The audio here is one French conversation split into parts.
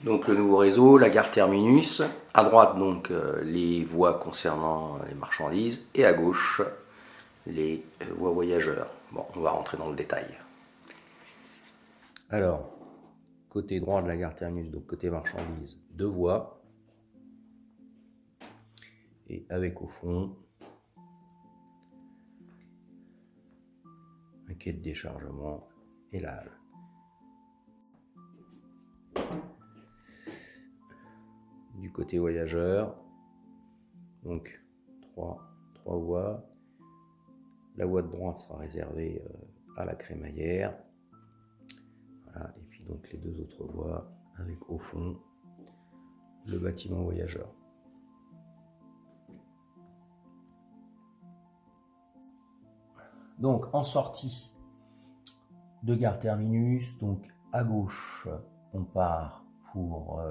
Donc le nouveau réseau, la gare terminus, à droite donc les voies concernant les marchandises et à gauche les voies voyageurs. Bon, on va rentrer dans le détail. Alors, côté droit de la gare terminus, donc côté marchandises, deux voies. Et avec au fond un quai de déchargement et la halle. Du côté voyageur, donc trois voies. La voie de droite sera réservée à la crémaillère. Voilà, et puis donc les deux autres voies avec au fond le bâtiment voyageur. Donc en sortie de gare terminus, donc à gauche on part pour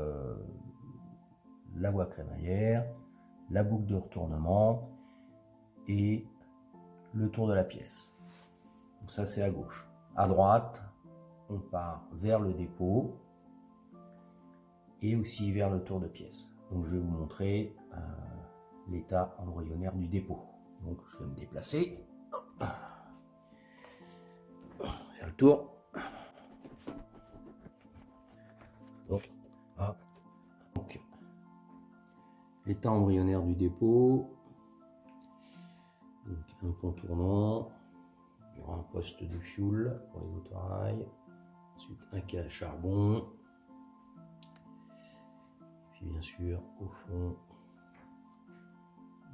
la voie crémaillère, la boucle de retournement et le tour de la pièce. Donc ça c'est à gauche. À droite, on part vers le dépôt et aussi vers le tour de pièce. Donc je vais vous montrer l'état embryonnaire du dépôt. Donc je vais me déplacer. Faire le tour. Donc l'état embryonnaire du dépôt. Donc un pont tournant, il y aura un poste de fuel pour les autorails, ensuite un quai à charbon, puis bien sûr au fond,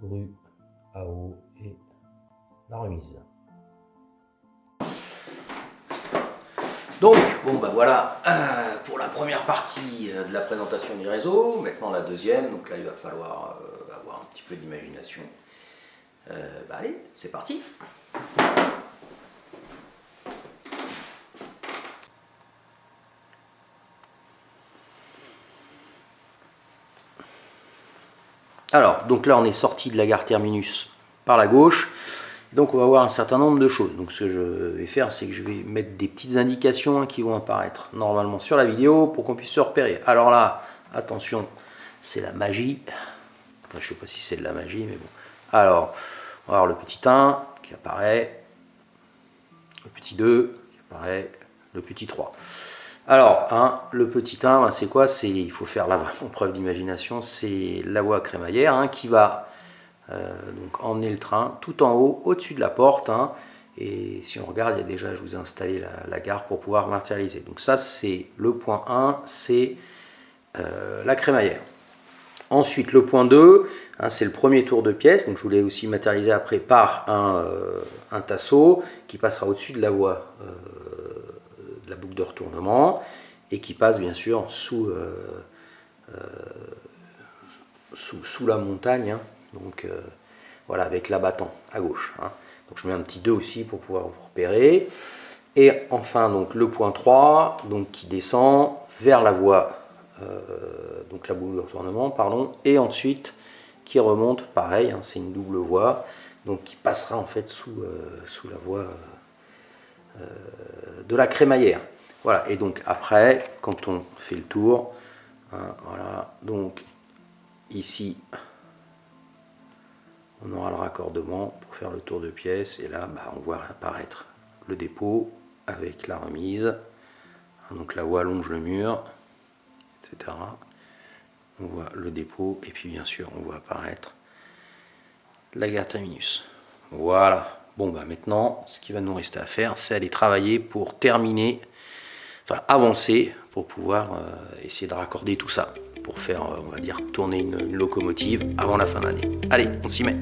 grue à eau et la remise. Donc, bon ben voilà pour la première partie de la présentation du réseau. Maintenant la deuxième, donc là il va falloir avoir un petit peu d'imagination. Allez, c'est parti. Alors, donc là on est sorti de la gare terminus par la gauche. Donc on va voir un certain nombre de choses. Donc ce que je vais faire, c'est que je vais mettre des petites indications qui vont apparaître normalement sur la vidéo pour qu'on puisse se repérer. Alors là, attention, c'est la magie. Enfin, je ne sais pas si c'est de la magie, mais bon. Alors, on va avoir le petit 1 qui apparaît, le petit 2 qui apparaît, le petit 3. Alors, le petit 1, c'est quoi? Il faut faire la preuve d'imagination, c'est la voie crémaillère qui va donc emmener le train tout en haut, au-dessus de la porte. Et si on regarde, il y a déjà, je vous ai installé la gare pour pouvoir matérialiser. Donc ça, c'est le point 1, c'est la crémaillère. Ensuite, le point 2, c'est le premier tour de pièce. Donc je voulais aussi matérialiser après par un tasseau qui passera au-dessus de la voie de la boucle de retournement et qui passe bien sûr sous la montagne. Donc voilà, avec l'abattant à gauche. Donc je mets un petit 2 aussi pour pouvoir vous repérer. Et enfin donc le point 3 donc, qui descend vers la voie, donc la boucle de retournement, pardon, et ensuite qui remonte, pareil, c'est une double voie, donc qui passera en fait sous la voie de la crémaillère. Voilà, et donc après, quand on fait le tour, voilà, donc ici, on aura le raccordement pour faire le tour de pièce, et là, on voit apparaître le dépôt avec la remise. Donc la voie longe le mur, etc. On voit le dépôt, et puis bien sûr, on voit apparaître la gare terminus. Voilà. Bon, maintenant, ce qui va nous rester à faire, c'est aller travailler pour terminer, enfin avancer, pour pouvoir essayer de raccorder tout ça, pour faire, on va dire, tourner une locomotive avant la fin d'année. Allez, on s'y met.